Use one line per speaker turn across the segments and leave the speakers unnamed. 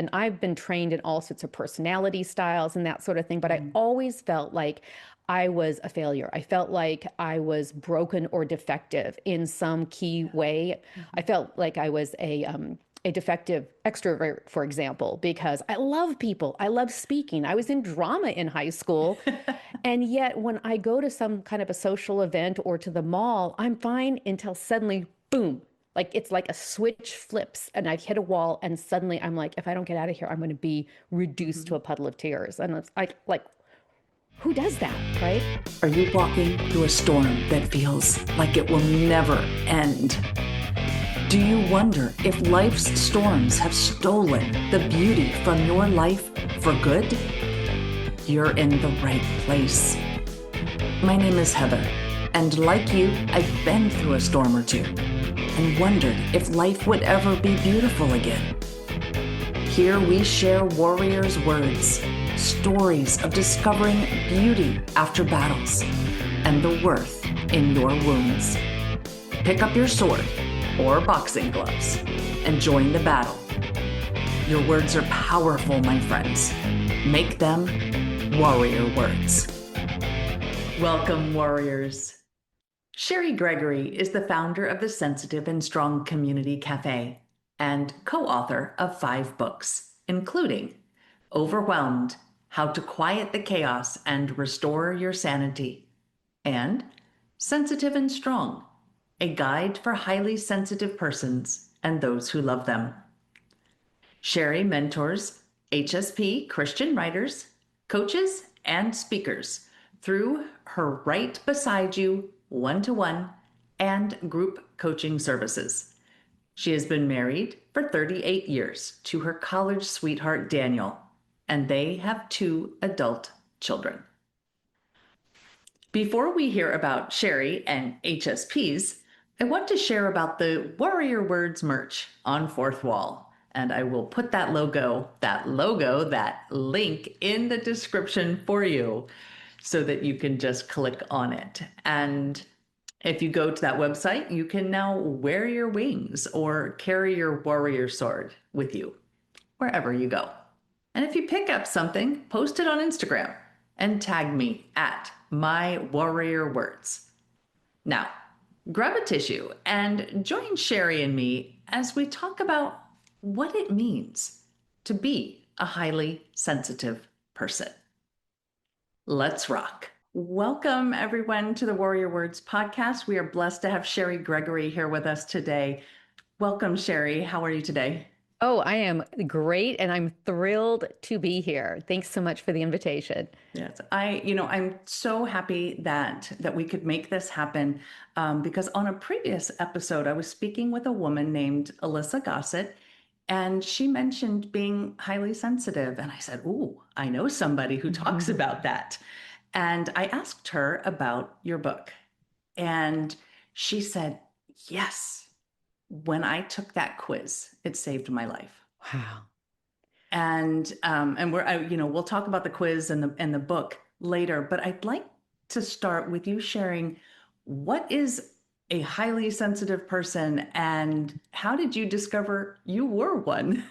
and I've been trained in all sorts of personality styles and that sort of thing, but I always felt like I was a failure. I felt like I was broken or defective in some key way. I felt like I was a defective extrovert, for example, because I love people. I love speaking. I was in drama in high school. And yet, when I go to some kind of a social event or to the mall, I'm fine until suddenly, boom, like it's like a switch flips and I've hit a wall. And suddenly I'm like, if I don't get out of here, I'm going to be reduced to a puddle of tears. And it's like, who does that, right?
Are you walking through a storm that feels like it will never end? Do you wonder if life's storms have stolen the beauty from your life for good? You're in the right place. My name is Heather, and like you, I've been through a storm or two and wondered if life would ever be beautiful again. Here we share warriors' words, stories of discovering beauty after battles, and the worth in your wounds. Pick up your sword or boxing gloves and join the battle. Your words are powerful, my friends. Make them warrior words. Welcome, warriors. Cheri Gregory is the founder of the Sensitive and Strong Community Cafe and co-author of 5 books, including Overwhelmed: How to Quiet the Chaos and Restore Your Sanity, and Sensitive and Strong: A Guide for Highly Sensitive Persons and Those Who Love Them. Cheri mentors HSP Christian writers, coaches, and speakers through her Right Beside You one-to-one and group coaching services. She has been married for 38 years to her college sweetheart, Daniel, and they have 2 adult children. Before we hear about Cheri and HSPs, I want to share about the Warrior Words merch on Fourth Wall. And I will put that link in the description for you so that you can just click on it. And if you go to that website, you can now wear your wings or carry your warrior sword with you wherever you go. And if you pick up something, post it on Instagram and tag me at my warrior words. Now, grab a tissue and join Cheri and me as we talk about what it means to be a highly sensitive person. Let's rock. Welcome, everyone, to the Warrior Words podcast. We are blessed to have Cheri Gregory here with us today. Welcome, Cheri. How are you today?
Oh, I am great, and I'm thrilled to be here. Thanks so much for the invitation.
Yes, I'm so happy that we could make this happen because on a previous episode, I was speaking with a woman named Alyssa Gossett, and she mentioned being highly sensitive. And I said, ooh, I know somebody who talks about that. And I asked her about your book. And she said, yes, when I took that quiz, it saved my life.
Wow.
And we'll talk about the quiz and the book later, but I'd like to start with you sharing what is a highly sensitive person and how did you discover you were one?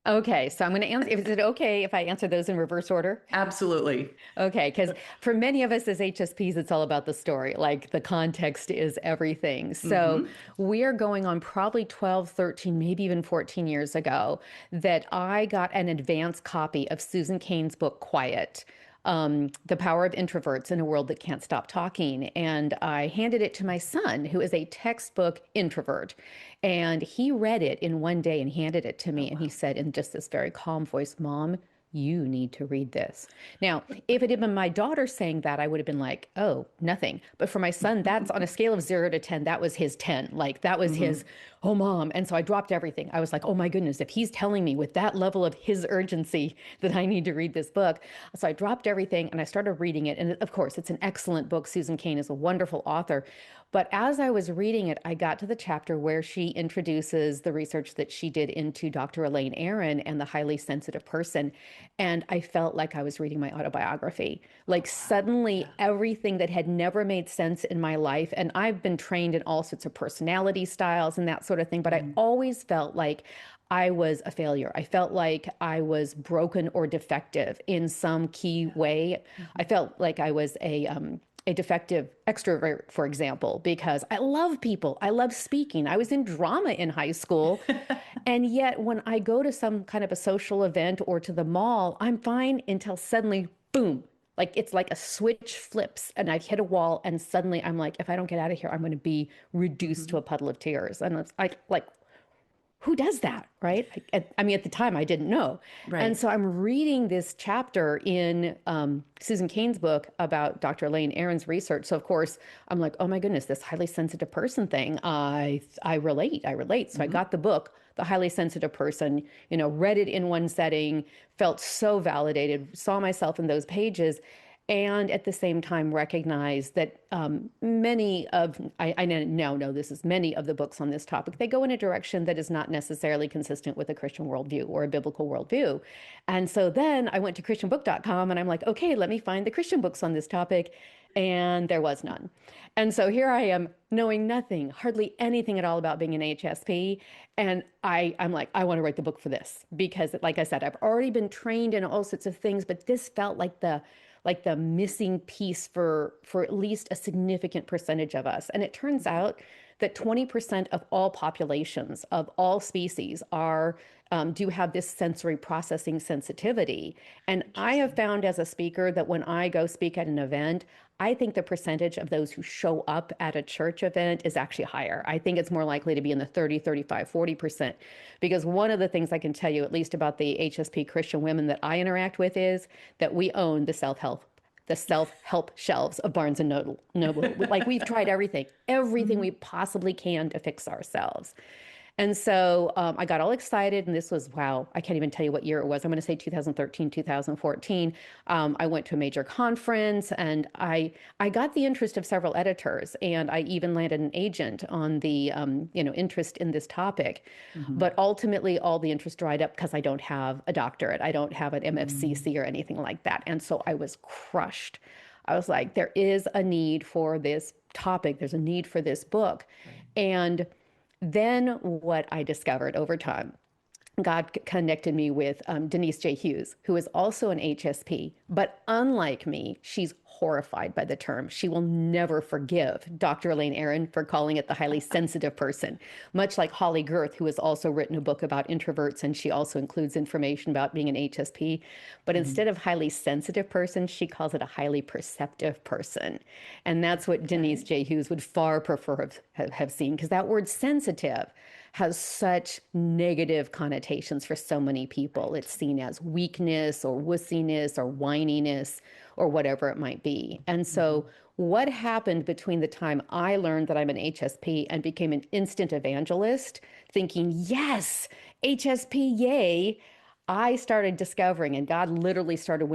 Okay, so I'm going to answer. Is it okay if I answer those in reverse order?
Absolutely.
Okay, because for many of us as HSPs, it's all about the story. Like the context is everything. So we are going on probably 12, 13, maybe even 14 years ago that I got an advance copy of Susan Cain's book, Quiet. The Power of Introverts in a World That Can't Stop Talking. And I handed it to my son, who is a textbook introvert. And he read it in one day and handed it to me. And he said in just this very calm voice, Mom, you need to read this. Now, if it had been my daughter saying that, I would have been like, oh, nothing. But for my son, that's on a scale of 0 to 10, that was his 10. Like that was his, oh, Mom. And so I dropped everything. I was like, oh my goodness, if he's telling me with that level of his urgency that I need to read this book. So I dropped everything and I started reading it. And of course, it's an excellent book. Susan Cain is a wonderful author. But as I was reading it, I got to the chapter where she introduces the research that she did into Dr. Elaine Aron and the highly sensitive person. And I felt like I was reading my autobiography. Like
Yeah.
suddenly everything that had never made sense in my life, and I've been trained in all sorts of personality styles and that sort of thing, but I always felt like I was a failure. I felt like I was broken or defective in some key
Yeah.
way. I
Mhm.
felt like I was a defective extrovert, for example, because I love people. I love speaking. I was in drama in high school. And yet, when I go to some kind of a social event or to the mall, I'm fine until suddenly, boom, like it's like a switch flips and I've hit a wall. And suddenly I'm like, if I don't get out of here, I'm going to be reduced to
Mhm.
a puddle of tears. And it's like, who does that, right? I mean, at the time, I didn't know. And
Right.
so I'm reading this chapter in Susan Cain's book about Dr. Elaine Aron's research. So of course, I'm like, oh my goodness, this highly sensitive person thing. I relate. I relate. So I
Mhm.
got the book, The Highly Sensitive Person. Read it in one setting, felt so validated, saw myself in those pages, and at the same time recognize that I now know this is many of the books on this topic, they go in a direction that is not necessarily consistent with a Christian worldview or a biblical worldview. And so then I went to christianbook.com and I'm like, okay, let me find the Christian books on this topic. And there was none. And so here I am knowing nothing, hardly anything at all about being an HSP. And I'm like, I want to write the book for this because, like I said, I've already been trained in all sorts of things, but this felt like the missing piece for at least a significant percentage of us. And it turns out that 20% of all populations of all species are do have this sensory processing sensitivity. And I have
Interesting.
found as a speaker that when I go speak at an event, I think the percentage of those who show up at a church event is actually higher. I think it's more likely to be in the 30, 35, 40%. Because one of the things I can tell you, at least about the HSP Christian women that I interact with, is that we own the self-help shelves of Barnes and Noble. Like we've tried everything we
Mhm.
possibly can to fix ourselves. And so I got all excited, and this was, wow, I can't even tell you what year it was. I'm going to say 2013, 2014. I went to a major conference, and I got the interest of several editors, and I even landed an agent on the interest in this topic.
Mhm.
But ultimately, all the interest dried up because I don't have a doctorate, I don't have an
Mm.
MFCC or anything like that, and so I was crushed. I was like, there is a need for this topic. There's a need for this book,
Right.
and then what I discovered over time, God connected me with Denise J. Hughes, who is also an HSP. But unlike me, she's horrified by the term. She will never forgive Dr. Elaine Aron for calling it the highly sensitive person, much like Holly Girth, who has also written a book about introverts, and she also includes information about being an HSP. But
Mhm.
instead of highly sensitive person, she calls it a highly perceptive person. And that's what Denise
Okay.
J. Hughes would far prefer have seen, because that word sensitive has such negative connotations for so many people.
Right.
It's seen as weakness or wussiness or whininess or whatever it might be. And so,
Mhm.
what happened between the time I learned that I'm an HSP and became an instant evangelist, thinking, yes, HSP, yay, I started discovering, and God literally started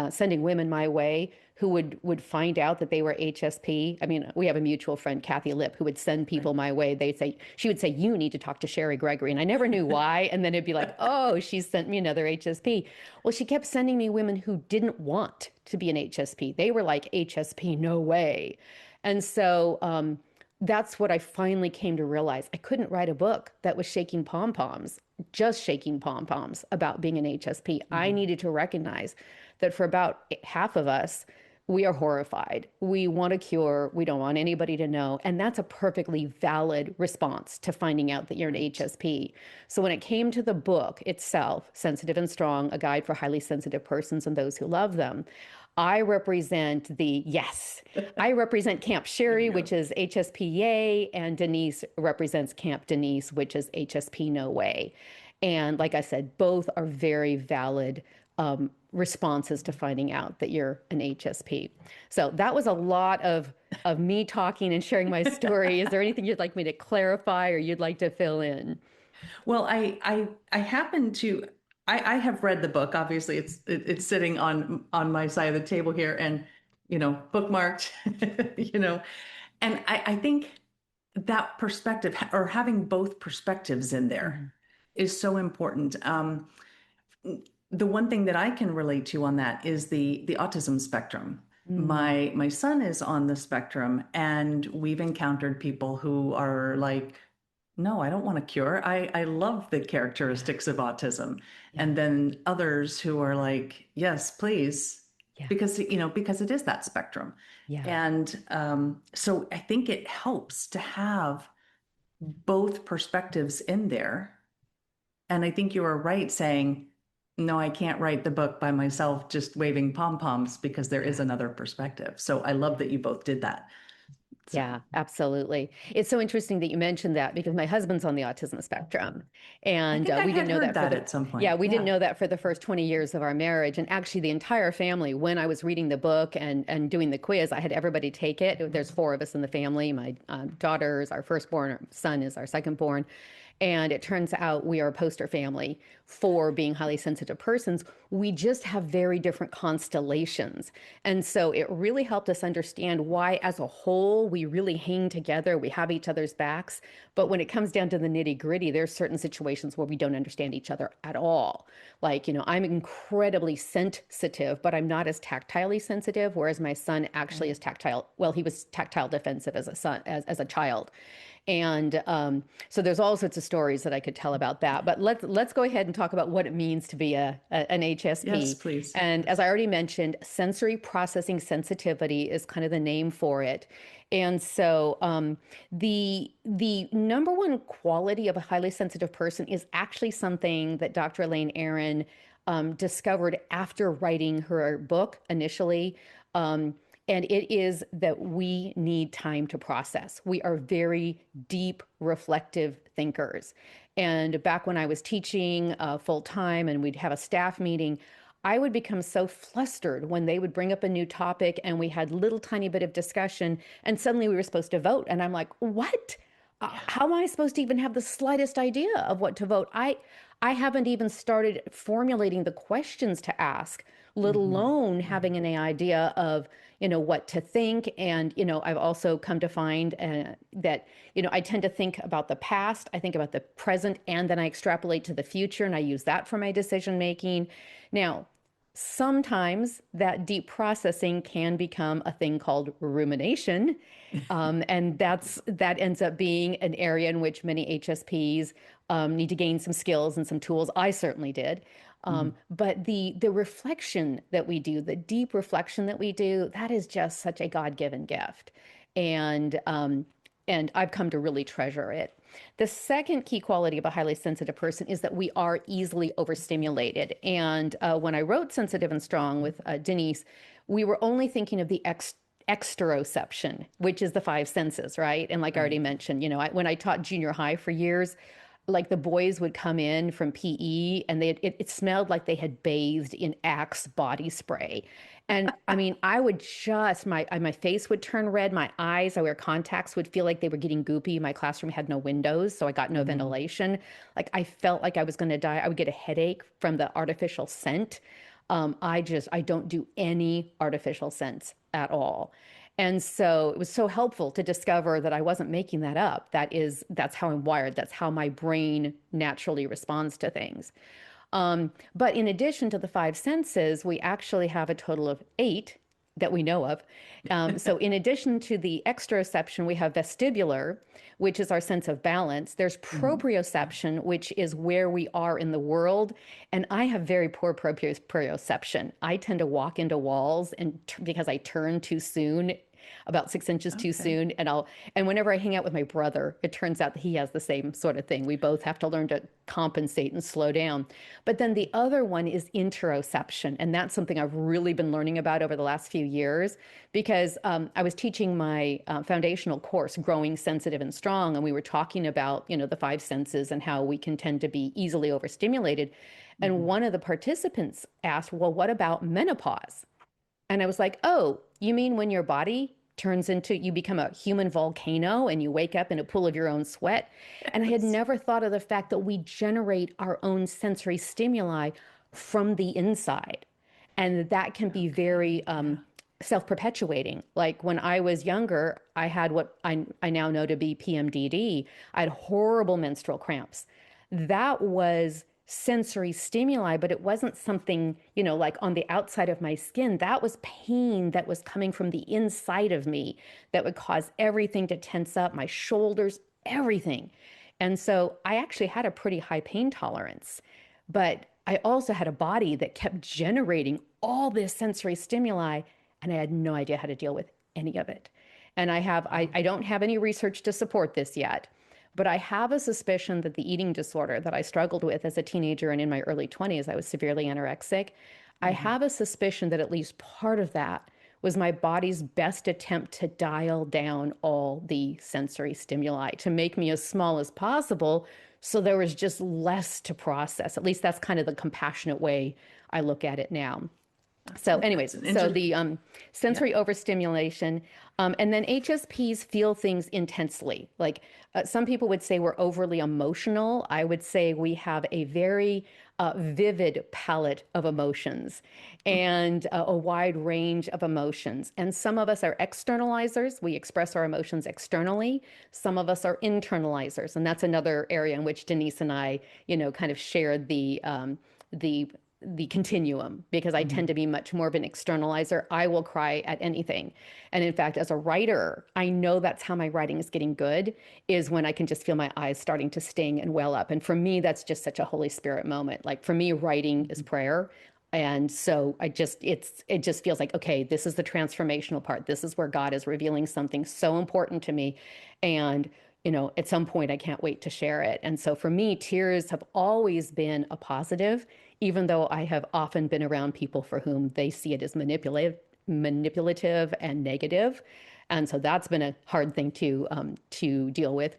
sending women my way who would find out that they were HSP. I mean, we have a mutual friend, Kathy Lip, who would send
Right.
people my way. She would say, you need to talk to Cheri Gregory. And I never knew why. And then it'd be like, oh, she sent me another HSP. Well, she kept sending me women who didn't want to be an HSP. They were like, HSP, no way. And so that's what I finally came to realize. I couldn't write a book that was shaking pom poms, just shaking pom poms about being an HSP. I
Mhm.
needed to recognize that for about half of us, we are horrified. We want a cure. We don't want anybody to know. And that's a perfectly valid response to finding out that you're an
Right.
HSP. So when it came to the book itself, Sensitive and Strong, a guide for highly sensitive persons and those who love them, I represent the yes. I represent Camp
There we
Cheri,
go.
which is HSP Yay, and Denise represents Camp Denise, which is HSP No Way. And like I said, both are very valid responses to finding out that you're an HSP. So that was a lot of me talking and sharing my story. Is there anything you'd like me to clarify or you'd like to fill in?
Well, I happen to I have read the book. Obviously, it's sitting on my side of the table here, and bookmarked. You know, And I think that perspective or having both perspectives in there
Mhm.
is so important. The one thing that I can relate to on that is the autism spectrum.
Mm,
My son is on the spectrum, and we've encountered people who are like, no, I don't want a cure. I love the
yeah,
characteristics of autism.
yeah,
And then others who are like, yes, please,
yeah,
because it is that spectrum.
yeah.
And so I think it helps to have both perspectives in there. And I think you are right saying, no, I can't write the book by myself just waving pom-poms because there is
Yeah.
another perspective. So I love that you both did that. So
Yeah, absolutely. It's so interesting that you mentioned that because my husband's on the autism spectrum.
I
And
think I
we didn't
had
know
heard
that for
that
the,
at some
yeah,
point.
we didn't
Yeah.
know that for the first 20 years of our marriage. And actually, the entire family, when I was reading the book and doing the quiz, I had everybody take it. There's four of us in the family. My daughter is our firstborn, our son is our secondborn. And it turns out we are a poster family for being highly sensitive persons. We just have very different constellations. And so it really helped us understand why, as a whole, we really hang together. We have each other's backs. But when it comes down to the nitty gritty, there's certain situations where we don't understand each other at all. Like, I'm incredibly sensitive, but I'm not as tactilely sensitive, whereas my son actually
Okay.
is tactile. Well, he was tactile defensive as a son, as a child. And so there's all sorts of stories that I could tell about that. But let's go ahead and talk about what it means to be an
Yes,
HSP.
please.
And as
Yes.
I already mentioned, sensory processing sensitivity is kind of the name for it. And so the number one quality of a highly sensitive person is actually something that Dr. Elaine Aron discovered after writing her book initially. Um, and it is that we need time to process. We are very deep, reflective thinkers. And back when I was teaching full time and we'd have a staff meeting, I would become so flustered when they would bring up a new topic and we had little tiny bit of discussion and suddenly we were supposed to vote. And I'm like, what?
Yeah.
How am I supposed to even have the slightest idea of what to vote? I haven't even started formulating the questions to ask, let
Hmm.
alone having an idea of, what to think. And, I've also come to find that, I tend to think about the past, I think about the present, and then I extrapolate to the future and I use that for my decision making. Now, sometimes that deep processing can become a thing called rumination. And that ends up being an area in which many HSPs need to gain some skills and some tools. I certainly did. But the reflection that we do, the deep reflection that we do, that is just such a God-given gift. And I've come to really treasure it. The second key quality of a highly sensitive person is that we are easily overstimulated. And when I wrote Sensitive and Strong with Denise, we were only thinking of the exteroception, which is the five senses, right? And like I already
Right.
mentioned, when I taught junior high for years, like the boys would come in from PE and it smelled like they had bathed in Axe body spray. And I mean, I would just my face would turn red, my eyes, I wear contacts, would feel like they were getting goopy. My classroom had no windows, so I got no
Hmm.
ventilation. Like I felt like I was going to die. I would get a headache from the artificial scent. I don't do any artificial scents at all. And so it was so helpful to discover that I wasn't making that up. That's how I'm wired. That's how my brain naturally responds to things. But in addition to the five senses, we actually have a total of eight that we know of. So in addition to the exteroception, we have vestibular, which is our sense of balance. There's
Hmm.
proprioception, which is where we are in the world. And I have very poor proprioception. I tend to walk into walls and because I turn too soon, about 6 inches too
Okay.
soon. And whenever I hang out with my brother, it turns out that he has the same sort of thing. We both have to learn to compensate and slow down. But then the other one is interoception. And that's something I've really been learning about over the last few years because I was teaching my foundational course, Growing Sensitive and Strong. And we were talking about, the five senses and how we can tend to be easily overstimulated. And
Hmm.
one of the participants asked, well, what about menopause? And I was like, oh, you mean when your body turns into, you become a human volcano and you wake up in a pool of your own sweat? And I had
Yes.
never thought of the fact that we generate our own sensory stimuli from the inside. And that can be
Okay.
very
Yeah.
self-perpetuating. Like when I was younger, I had what I now know to be PMDD. I had horrible menstrual cramps. That was sensory stimuli, but it wasn't something, like on the outside of my skin. That was pain that was coming from the inside of me that would cause everything to tense up, my shoulders, everything. And so I actually had a pretty high pain tolerance, but I also had a body that kept generating all this sensory stimuli, and I had no idea how to deal with any of it. And I don't have any research to support this yet, but I have a suspicion that the eating disorder that I struggled with as a teenager and in my early 20s, I was severely anorexic. I have a suspicion that at least part of that was my body's best attempt to dial down all the sensory stimuli to make me as small as possible. So there was just less to process. At least that's kind of the compassionate way I look at it now. So anyways, so the sensory overstimulation, and then HSPs feel things intensely. Like some people would say we're overly emotional. I would say we have a very vivid palette of emotions and a wide range of emotions. And some of us are externalizers. We express our emotions externally. Some of us are internalizers. And that's another area in which Denise and I, kind of shared the continuum, because I tend to be much more of an externalizer. I will cry at anything. And in fact, as a writer, I know that's how my writing is getting good, is when I can just feel my eyes starting to sting and well up. And for me, that's just such a Holy Spirit moment. Like for me, writing is prayer. And so it just feels like, okay, this is the transformational part. This is where God is revealing something so important to me. And at some point, I can't wait to share it. And so for me, tears have always been a positive, even though I have often been around people for whom they see it as manipulative and negative. And so that's been a hard thing to deal with.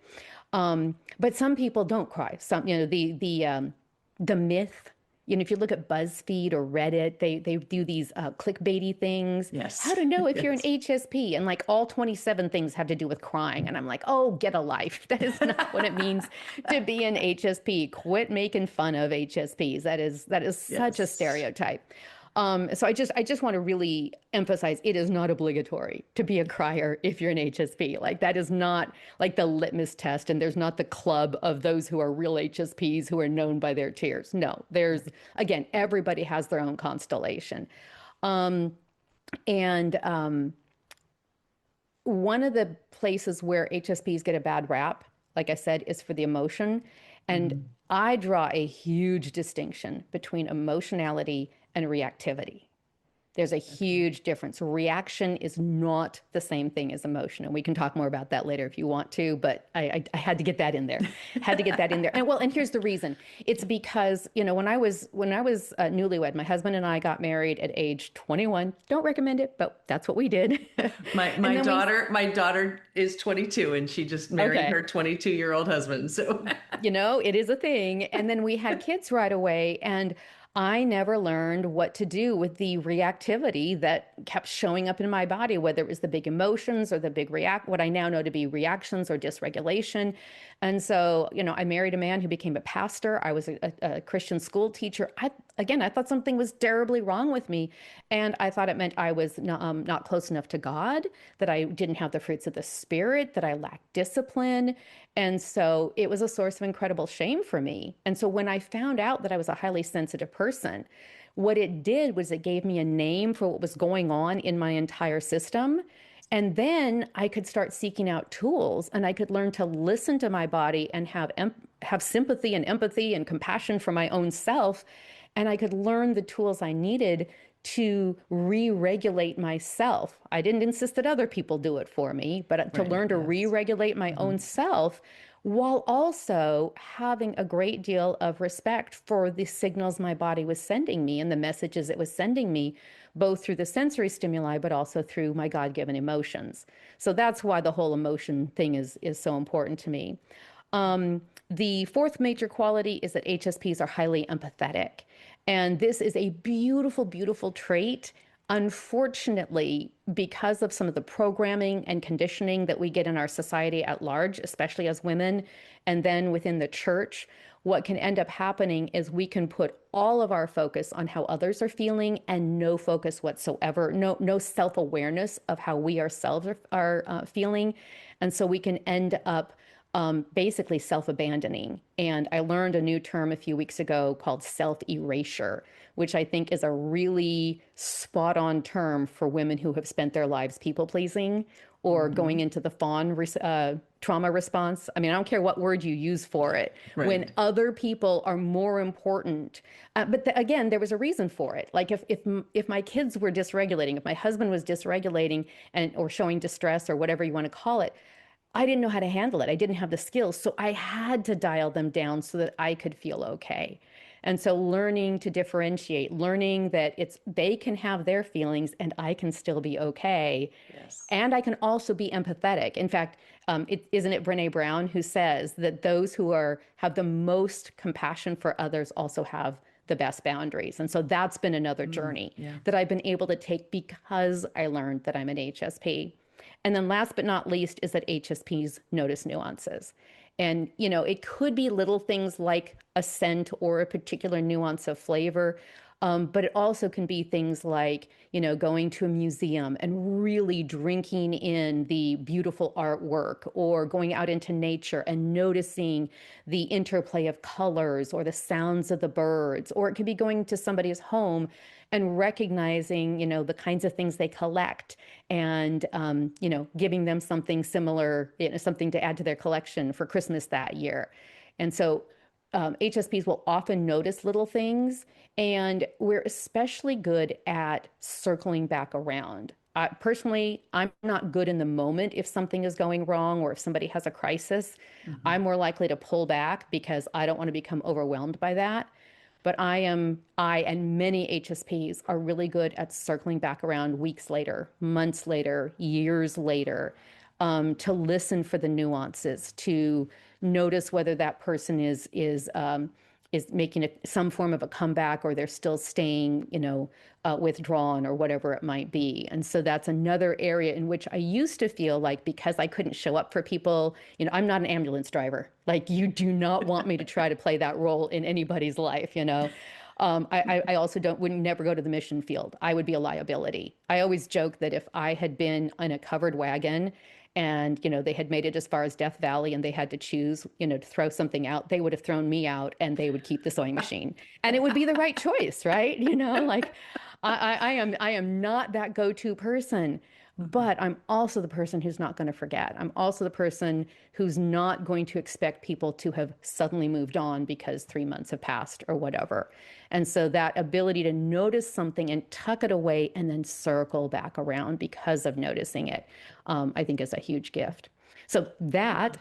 But some people don't cry. Some, the myth. If you look at BuzzFeed or Reddit, they do these clickbaity things.
Yes.
How to know if you're an
Yes.
HSP, and like all 27 things have to do with crying. And I'm like, oh, get a life. That is not what it means to be an HSP. Quit making fun of HSPs. That is such a
Yes.
stereotype. So I just want to really emphasize it is not obligatory to be a crier if you're an HSP. Like that is not like the litmus test, and there's not the club of those who are real HSPs who are known by their tears. No, again, everybody has their own constellation. And one of the places where HSPs get a bad rap, like I said, is for the emotion. And I draw a huge distinction between emotionality and reactivity. There's a huge difference. Reaction is not the same thing as emotion. And we can talk more about that later if you want to, but I had to get that in there. Had to get that in there. And here's the reason. It's because, when I was newlywed, my husband and I got married at age 21. Don't recommend it, but that's what we did.
My daughter is 22, and she just married her 22-year-old husband. So,
it is a thing. And then we had kids right away. And I never learned what to do with the reactivity that kept showing up in my body, whether it was the big emotions or the big what I now know to be reactions or dysregulation. And so, I married a man who became a pastor. I was a Christian school teacher. I thought something was terribly wrong with me. And I thought it meant I was not close enough to God, that I didn't have the fruits of the Spirit, that I lacked discipline. And so it was a source of incredible shame for me. And so when I found out that I was a highly sensitive person, what it did was it gave me a name for what was going on in my entire system. And then I could start seeking out tools, and I could learn to listen to my body and have sympathy and empathy and compassion for my own self. And I could learn the tools I needed to re-regulate myself. I didn't insist that other people do it for me, but to learn to re-regulate my own self, while also having a great deal of respect for the signals my body was sending me and the messages it was sending me, both through the sensory stimuli, but also through my God-given emotions. So that's why the whole emotion thing is so important to me. The fourth major quality is that HSPs are highly empathetic. And this is a beautiful, beautiful trait. Unfortunately, because of some of the programming and conditioning that we get in our society at large, especially as women, and then within the church, what can end up happening is we can put all of our focus on how others are feeling and no focus whatsoever, no self-awareness of how we ourselves are feeling. And so we can end up basically self-abandoning. And I learned a new term a few weeks ago called self-erasure, which I think is a really spot-on term for women who have spent their lives people-pleasing or going into the trauma response. I mean, I don't care what word you use for it. When
Right.
other people are more important, again, there was a reason for it. Like if my kids were dysregulating, if my husband was dysregulating and or showing distress or whatever you want to call it, I didn't know how to handle it. I didn't have the skills. So I had to dial them down so that I could feel okay. And so learning to differentiate, learning that they can have their feelings and I can still be okay.
Yes.
And I can also be empathetic. In fact, isn't it Brene Brown who says that those who have the most compassion for others also have the best boundaries. And so that's been another journey
Yeah.
that I've been able to take because I learned that I'm an HSP. And then last but not least is that HSPs notice nuances. And, it could be little things like a scent or a particular nuance of flavor. But it also can be things like, going to a museum and really drinking in the beautiful artwork or going out into nature and noticing the interplay of colors or the sounds of the birds. Or it could be going to somebody's home and recognizing, the kinds of things they collect and, giving them something similar, something to add to their collection for Christmas that year. And so HSPs will often notice little things, and we're especially good at circling back around. Personally, I'm not good in the moment if something is going wrong or if somebody has a crisis.
Mhm.
I'm more likely to pull back because I don't want to become overwhelmed by that. But I and many HSPs are really good at circling back around weeks later, months later, years later, to listen for the nuances, to notice whether that person is making some form of a comeback or they're still staying, withdrawn or whatever it might be. And so that's another area in which I used to feel like because I couldn't show up for people, I'm not an ambulance driver. Like you do not want me to try to play that role in anybody's life. I also wouldn't never go to the mission field. I would be a liability. I always joke that if I had been in a covered wagon and they had made it as far as Death Valley and they had to choose to throw something out, they would have thrown me out and they would keep the sewing machine and it would be the right choice, right? Like I am not that go-to person,
Mhm.
but I'm also the person who's not going to forget. I'm also the person who's not going to expect people to have suddenly moved on because 3 months have passed or whatever. And so that ability to notice something and tuck it away and then circle back around because of noticing it, I think is a huge gift. So that,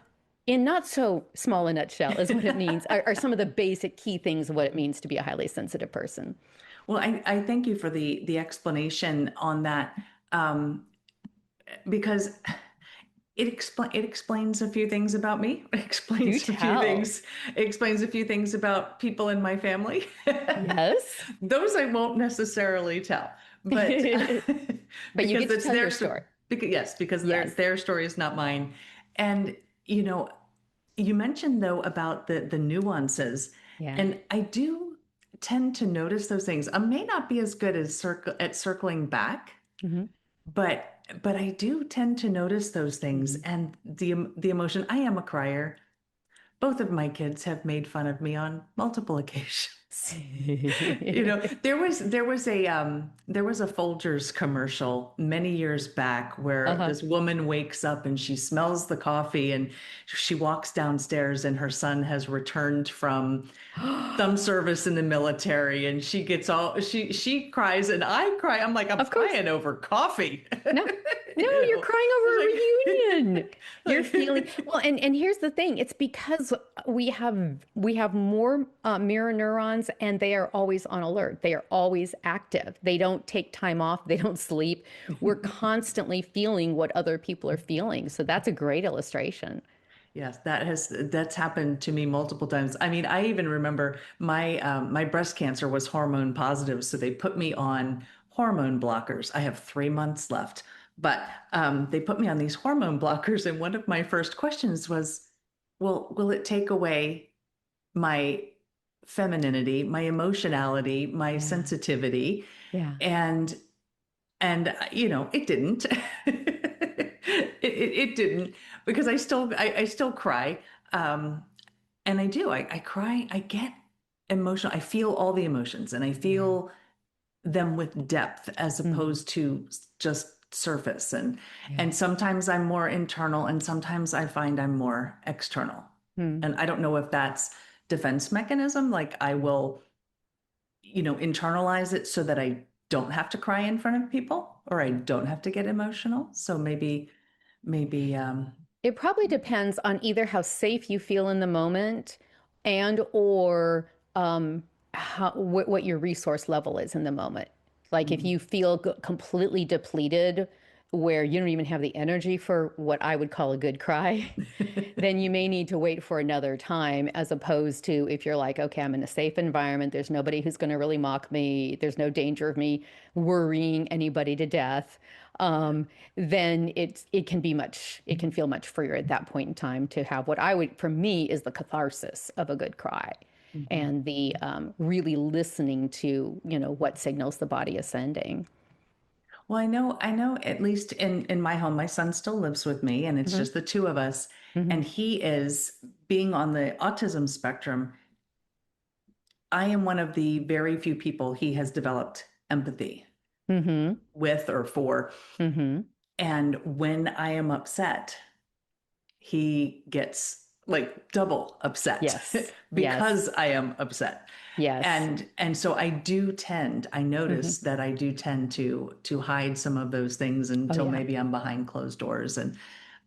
in not so small a nutshell, is what it means, are some of the basic key things of what it means to be a highly sensitive person.
Well, I thank you for the explanation on that, because it explains a few things about me. It
Do
explains a few
tell.
things. It explains a few things about people in my family.
Yes.
Those I won't necessarily tell, but
But you
because
get to
it's
tell your
their
story.
because yes, because
Yes.
their story is not mine. And you know, you mentioned though about the nuances,
Yeah.
and I do tend to notice those things. I may not be as good as circling back,
Hmm.
but I do tend to notice those things
Hmm.
and the emotion. I am a crier. Both of my kids have made fun of me on multiple occasions. There was a Folgers commercial many years back where
Uh-huh.
this woman wakes up and she smells the coffee and she walks downstairs and her son has returned from some service in the military and she cries and I cry. I'm like, I'm
Of course.
crying over coffee.
No, no,
You
you're
know,
crying over a reunion. You're feeling
like,
well, and here's the thing. It's because we have more mirror neurons, and they are always on alert. They are always active. They don't take time off. They don't sleep. We're constantly feeling what other people are feeling. So that's a great illustration.
yes, that's happened to me multiple times. I mean, I even remember my breast cancer was hormone positive, so they put me on hormone blockers. I have 3 months left, but they put me on these hormone blockers, and one of my first questions was, "Well, will it take away my femininity, my emotionality, my
Yeah.
sensitivity,
Yeah.
and it didn't. It didn't because I still cry. Um, and I do. I cry. I get emotional. I feel all the emotions and I
Yeah.
feel them with depth as
Hmm.
opposed to just surface. And
Yeah.
sometimes I'm more internal and sometimes I find I'm more external.
Hmm.
And I don't know if that's defense mechanism, like I will, internalize it so that I don't have to cry in front of people or I don't have to get emotional. So maybe
It probably depends on either how safe you feel in the moment and or what your resource level is in the moment. Like if
mhm.
you feel completely depleted, where you don't even have the energy for what I would call a good cry, then you may need to wait for another time, as opposed to if you're like, okay, I'm in a safe environment, there's nobody who's going to really mock me, there's no danger of me worrying anybody to death. Then it can be it can feel much freer at that point in time to have what I would, for me, is the catharsis of a good cry
Mhm.
and the really listening to, what signals the body is sending.
Well, I know at least in my home, my son still lives with me and it's
Hmm.
just the two of us.
Hmm.
And he is being on the autism spectrum. I am one of the very few people he has developed empathy
Hmm.
with or for.
Hmm.
And when I am upset, he gets like double upset
Yes.
because
Yes.
I am upset.
Yes.
And so I
Hmm.
notice that I do tend to hide some of those things
Oh,
until
yeah.
maybe I'm behind closed doors and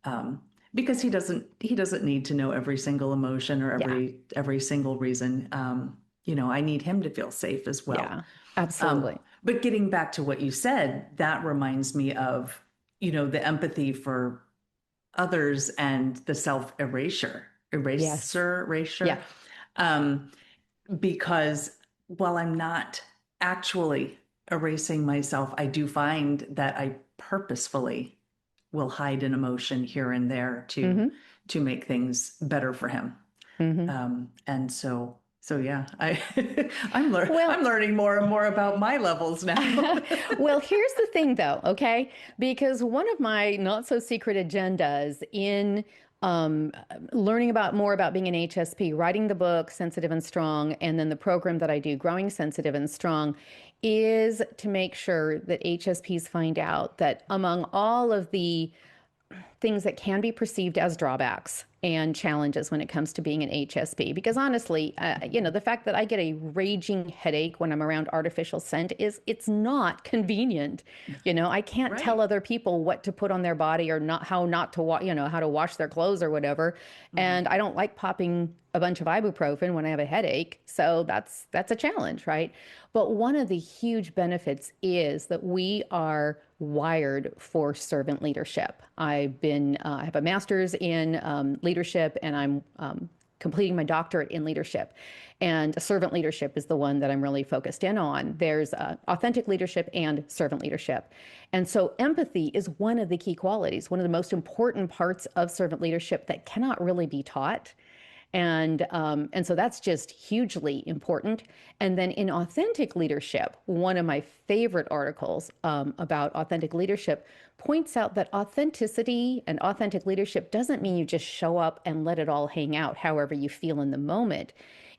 um because he doesn't need to know every single emotion or
Yeah.
every single reason. I need him to feel safe as well.
Yeah. Absolutely.
But getting back to what you said, that reminds me of, the empathy for others and the self
Yes.
erasure,
Yeah.
um, because while I'm not actually erasing myself, I do find that I purposefully will hide an emotion here and there
Hmm.
to make things better for him.
Hmm.
And so yeah, I'm
Well,
learning more and more about my levels now.
well, here's the thing though, okay? Because one of my not so secret agendas in um, learning about more about being an HSP, writing the book Sensitive and Strong, and then the program that I do, Growing Sensitive and Strong, is to make sure that HSPs find out that among all of the things that can be perceived as drawbacks and challenges when it comes to being an HSP. Because honestly, the fact that I get a raging headache when I'm around artificial scent is it's not convenient. I can't tell
Right.
other people what to put on their body or not how not to how to wash their clothes or whatever.
Mhm.
And I don't like popping a bunch of ibuprofen when I have a headache. So that's a challenge, right? But one of the huge benefits is that we are wired for servant leadership. I have a master's in leadership, and I'm completing my doctorate in leadership. And servant leadership is the one that I'm really focused in on. There's authentic leadership and servant leadership. And so empathy is one of the key qualities, one of the most important parts of servant leadership that cannot really be taught. And so that's just hugely important. And then in authentic leadership, one of my favorite articles about authentic leadership points out that authenticity and authentic leadership doesn't mean you just show up and let it all hang out however you feel in the moment.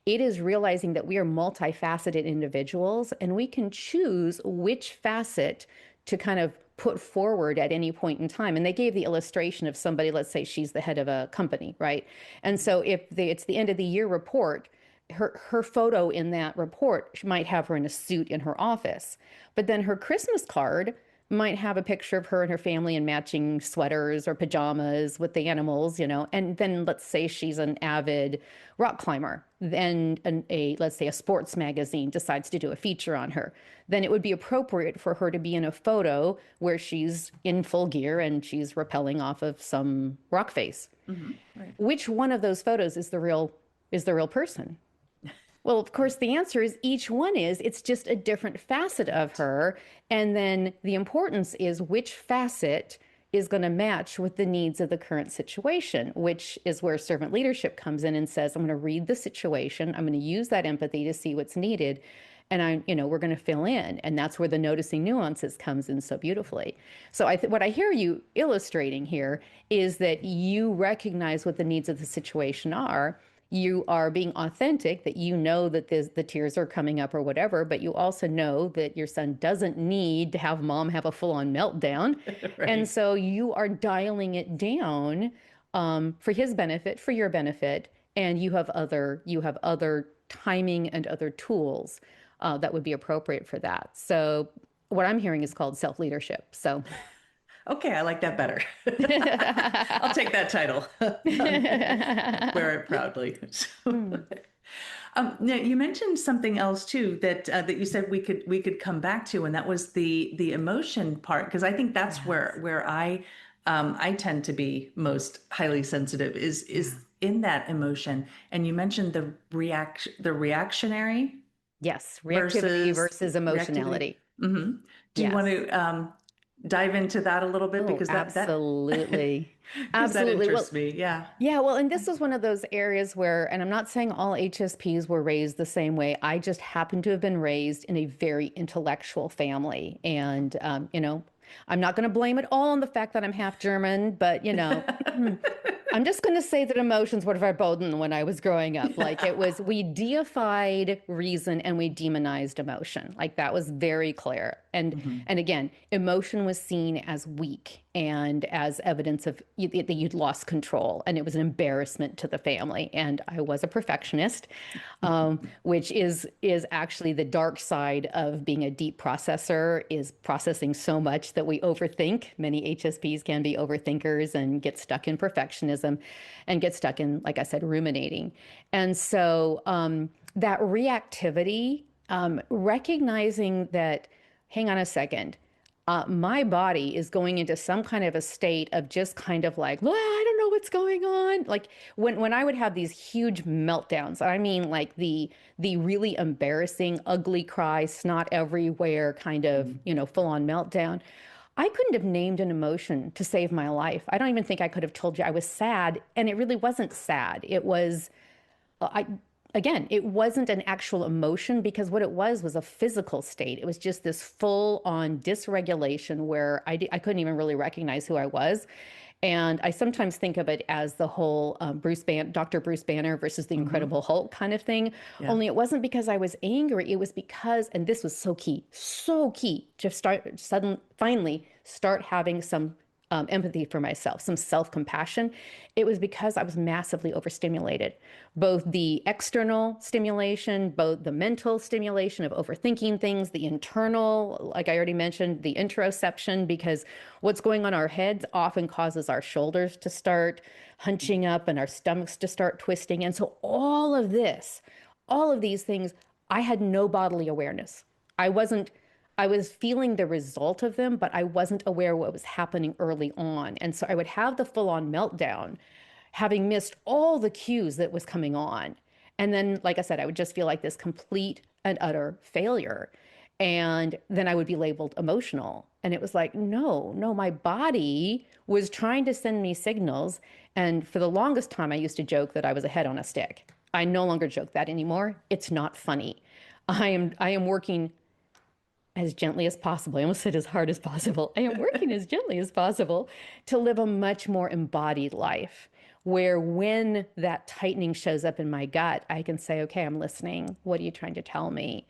It is realizing that we are multifaceted individuals and we can choose which facet to kind of put forward at any point in time. And they gave the illustration of somebody, let's say she's the head of a company, right? And so if it's the end of the year report, her photo in that report might have her in a suit in her office. But then her Christmas card might have a picture of her and her family in matching sweaters or pajamas with the animals, And then let's say she's an avid rock climber. Then let's say a sports magazine decides to do a feature on her. Then it would be appropriate for her to be in a photo where she's in full gear and she's rappelling off of some rock face.
Right.
Which one of those photos is the real person? Well, of course, the answer is each one is. It's just a different facet of
Right.
her. And then the importance is which facet is going to match with the needs of the current situation, which is where servant leadership comes in and says, I'm going to read the situation. I'm going to use that empathy to see what's needed. And we're going to fill in. And that's where the noticing nuances comes in so beautifully. So what I hear you illustrating here is that you recognize what the needs of the situation are. You are being authentic, that you know that the tears are coming up or whatever, but you also know that your son doesn't need to have mom have a full-on meltdown. And
Right.
so you are dialing it down for his benefit, for your benefit, and you have other timing and other tools that would be appropriate for that. So what I'm hearing is called self-leadership. So
Okay, I like that better. I'll take that title. Wear it proudly. So, now you mentioned something else too that you said we could come back to, and that was the emotion part, because I think that's
Yes.
where I tend to be most highly sensitive is
Yeah.
in that emotion. And you mentioned the reactionary
Yes. Reactivity
versus
versus
reactivity.
emotionality.
Hmm. Do you want
Yes.
to dive into that a little bit,
Oh,
because that
absolutely.
because that
Absolutely. Well,
interests me. Yeah.
yeah, well, and this was one of those areas where, and I'm not saying all HSPs were raised the same way. I just happened to have been raised in a very intellectual family. And, I'm not going to blame it all on the fact that I'm half German, but, I'm just going to say that emotions were verboten when I was growing up. Like it was, we deified reason and we demonized emotion. Like that was very clear.
Hmm.
And again, emotion was seen as weak and as evidence of that you'd lost control, and it was an embarrassment to the family. And I was a perfectionist, which is actually the dark side of being a deep processor, is processing so much that we overthink. Many HSPs can be overthinkers and get stuck in perfectionism and get stuck in, like I said, ruminating. And so that reactivity, recognizing that, hang on a second, my body is going into some kind of a state of just kind of like, well, I don't know what's going on. Like when I would have these huge meltdowns, I mean like the really embarrassing, ugly cry, snot everywhere kind of, full on meltdown. I couldn't have named an emotion to save my life. I don't even think I could have told you I was sad, and it really wasn't sad. It was I again, it wasn't an actual emotion, because what it was a physical state. It was just this full on dysregulation where I couldn't even really recognize who I was. And I sometimes think of it as the whole Dr. Bruce Banner versus the
Hmm.
Incredible Hulk kind of thing.
Yeah.
Only it wasn't because I was angry. It was because, and this was so key to finally start having some empathy for myself, some self compassion. It was because I was massively overstimulated. Both the external stimulation, both the mental stimulation of overthinking things, the internal, like I already mentioned, the interoception, because what's going on in our heads often causes our shoulders to start hunching up and our stomachs to start twisting. And so all of these things, I had no bodily awareness. I wasn't I was feeling the result of them, but I wasn't aware what was happening early on. And so I would have the full on meltdown, having missed all the cues that was coming on. And then, like I said, I would just feel like this complete and utter failure. And then I would be labeled emotional. And it was like, no, no, my body was trying to send me signals. And for the longest time, I used to joke that I was a head on a stick. I no longer joke that anymore. It's not funny. I am working as gently as possible. I almost said as hard as possible. I am working as gently as possible to live a much more embodied life, where when that tightening shows up in my gut, I can say, okay, I'm listening. What are you trying to tell me?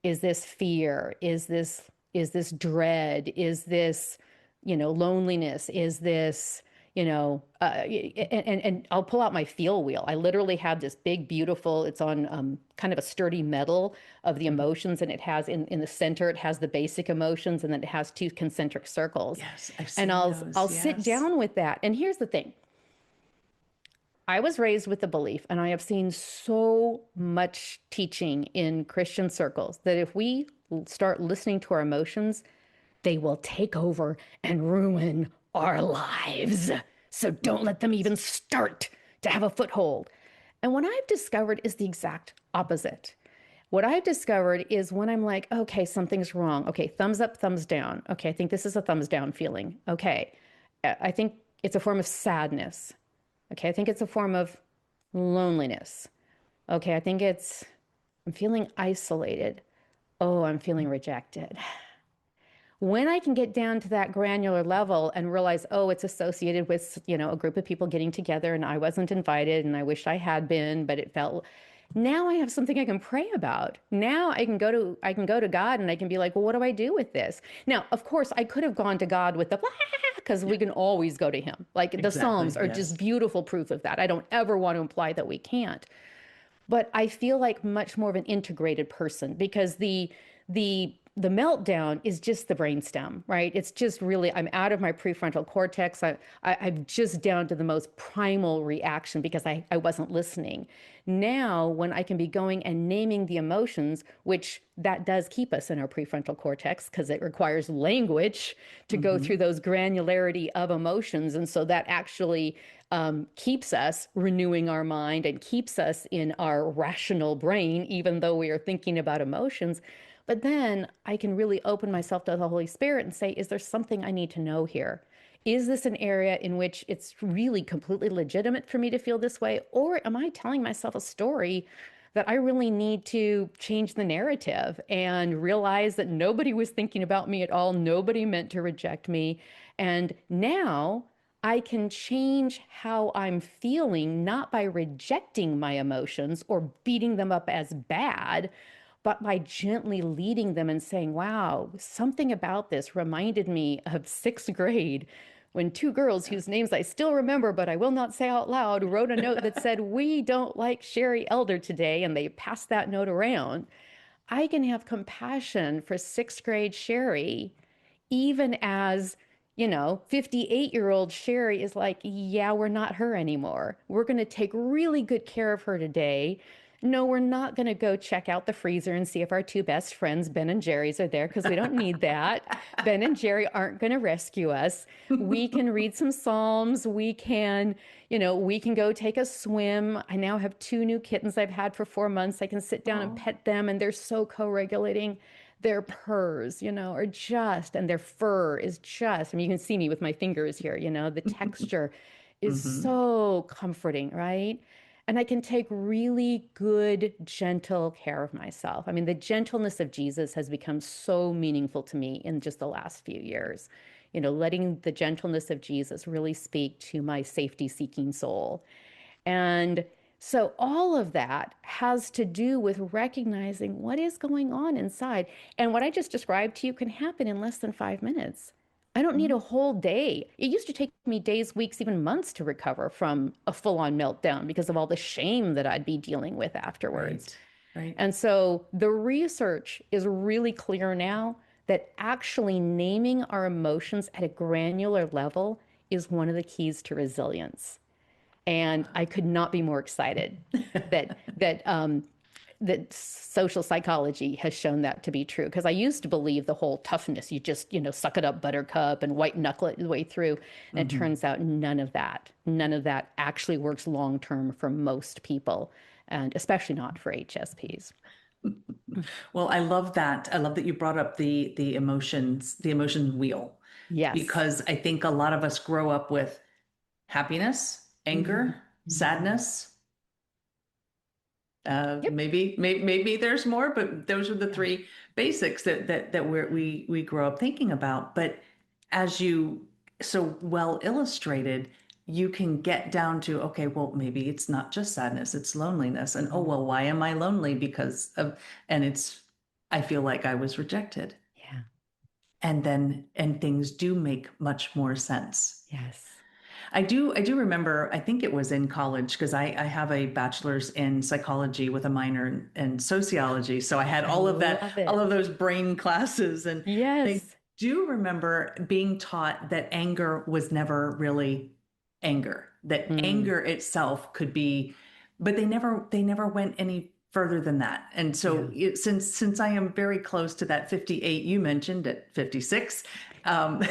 Is this fear? Is this dread? Is this, loneliness? Is this, and I'll pull out my feel wheel. I literally have this big, beautiful, it's on kind of a sturdy metal of the
Mhm.
emotions, and it has in the center, it has the basic emotions, and then it has two concentric circles.
Yes, I've
And
seen
I'll
those.
sit
Yes.
down with that. And here's the thing. I was raised with the belief, and I have seen so much teaching in Christian circles, that if we start listening to our emotions, they will take over and ruin our lives. So don't let them even start to have a foothold. And what I've discovered is the exact opposite. What I've discovered is when I'm like, okay, something's wrong. Okay, thumbs up, thumbs down. Okay, I think this is a thumbs down feeling. Okay. I think it's a form of sadness. Okay, I think it's a form of loneliness. Okay, I think I'm feeling isolated. Oh, I'm feeling rejected. When I can get down to that granular level and realize, oh, it's associated with, a group of people getting together and I wasn't invited and I wish I had been, but it felt, now I have something I can pray about. Now I can go to God and I can be like, well, what do I do with this? Now, of course, I could have gone to God with the blah, because we can always go to him. Like the Psalms
Exactly.
are just
Yes.
beautiful proof of that. I don't ever want to imply that we can't. But I feel like much more of an integrated person because the meltdown is just the brainstem, right? It's just really I'm out of my prefrontal cortex. I'm just down to the most primal reaction because I wasn't listening. Now, when I can be going and naming the emotions, which that does keep us in our prefrontal cortex because it requires language to go
Mm-hmm.
through those granularity of emotions, and so that actually keeps us renewing our mind and keeps us in our rational brain, even though we are thinking about emotions. But then I can really open myself to the Holy Spirit and say, is there something I need to know here? Is this an area in which it's really completely legitimate for me to feel this way? Or am I telling myself a story that I really need to change the narrative and realize that nobody was thinking about me at all? Nobody meant to reject me. And now I can change how I'm feeling, not by rejecting my emotions or beating them up as bad, but by gently leading them and saying, wow, something about this reminded me of sixth grade when two girls whose names I still remember, but I will not say out loud, wrote a note that said, we don't like Cheri Elder today, and they passed that note around. I can have compassion for sixth grade Cheri even as 58-year-old Cheri is like, yeah, we're not her anymore. We're going to take really good care of her today. No, we're not going to go check out the freezer and see if our two best friends, Ben and Jerry's, are there because we don't need that. Ben and Jerry aren't going to rescue us. We can read some Psalms. We can go take a swim. I now have two new kittens I've had for 4 months. I can sit down and
Oh.
pet them, and they're so co-regulating. Their purrs, are just, and their fur is just, I mean, you can see me with my fingers here, the texture is
Mm-hmm.
so comforting, right? And I can take really good, gentle care of myself. I mean, the gentleness of Jesus has become so meaningful to me in just the last few years. Letting the gentleness of Jesus really speak to my safety seeking soul. And so all of that has to do with recognizing what is going on inside. And what I just described to you can happen in less than 5 minutes. I don't need a whole day. It used to take me days, weeks, even months to recover from a full on meltdown because of all the shame that I'd be dealing with afterwards.
Right. Right.
And so the research is really clear now that actually naming our emotions at a granular level is one of the keys to resilience. And I could not be more excited that that social psychology has shown that to be true. Because I used to believe the whole toughness, you just suck it up, buttercup, and white knuckle it the way through. And it
Mm-hmm.
turns out none of that actually works long term for most people, and especially not for HSPs.
Well, I love that. I love that you brought up the emotions, the emotion wheel,
Yes.
because I think a lot of us grow up with happiness,
Hmm.
anger,
Hmm.
sadness.
Yep.
Maybe there's more, but those are the
Yeah.
three basics that we grow up thinking about. But as you so well illustrated, you can get down to, okay, well, maybe it's not just sadness, it's loneliness. And oh,
Mhm.
well, why am I lonely? And I feel like I was rejected.
Yeah.
And things do make much more sense.
Yes.
I do remember, I think it was in college, because I have a bachelor's in psychology with a minor in sociology. So I had
I
all of that,
love
all
it.
of those brain classes. And I
Yes.
do remember being taught that anger was never really anger, that
Mm.
anger itself could be, but they never went any further than that. And so
Yeah.
since I am very close to that 58 you mentioned at 56, um,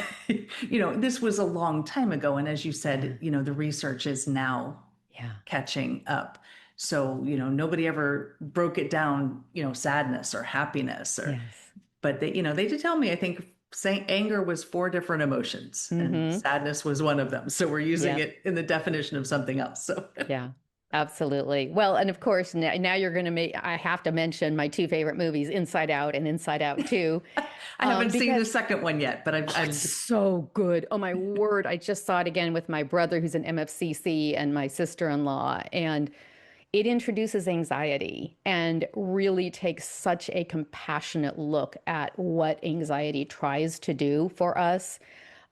this was a long time ago. And as you said,
Yeah.
the research is now
Yeah.
catching up. So, nobody ever broke it down, sadness or happiness
Yes.
but they did tell me, I think saying anger was four different emotions and
Mm-hmm.
sadness was one of them. So we're using
Yeah.
it in the definition of something else. So
Yeah. Absolutely. Well, and of course, now you're going to make, I have to mention my two favorite movies, Inside Out and Inside Out 2,
I haven't seen the
because
second one yet, but
it's so good. Oh my word. I just saw it again with my brother who's an MFCC and my sister-in-law. And it introduces anxiety and really takes such a compassionate look at what anxiety tries to do for us.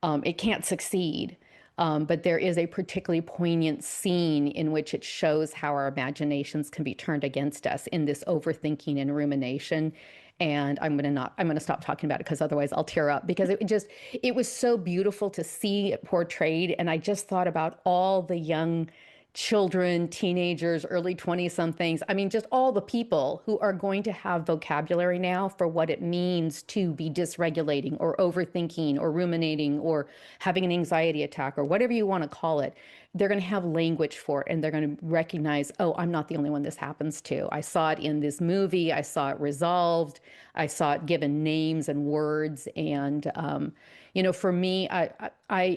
It can't succeed. But there is a particularly poignant scene in which it shows how our imaginations can be turned against us in this overthinking and rumination. And I'm going to stop talking about it because otherwise I'll tear up because it was so beautiful to see it portrayed. And I just thought about all the young children, teenagers, early 20 somethings. I mean, just all the people who are going to have vocabulary now for what it means to be dysregulating or overthinking or ruminating or having an anxiety attack or whatever you want to call it. They're going to have language for it and they're going to recognize, oh, I'm not the only one this happens to. I saw it in this movie. I saw it resolved. I saw it given names and words. And, for me, I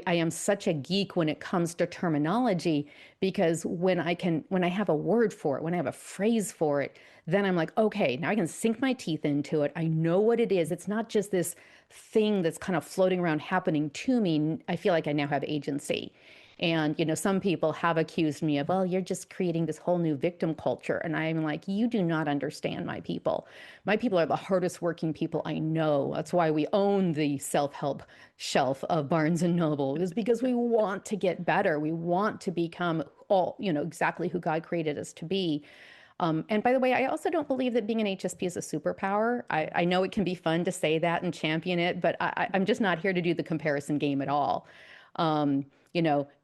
am such a geek when it comes to terminology because when I have a word for it, when I have a phrase for it, then I'm like, okay, now I can sink my teeth into it. I know what it is. It's not just this thing that's kind of floating around happening to me. I feel like I now have agency. And, some people have accused me of, well, you're just creating this whole new victim culture. And I'm like, you do not understand my people. My people are the hardest working people I know. That's why we own the self-help shelf of Barnes and Noble, is because we want to get better. We want to become exactly who God created us to be. And by the way, I also don't believe that being an HSP is a superpower. I know it can be fun to say that and champion it, but I'm just not here to do the comparison game at all.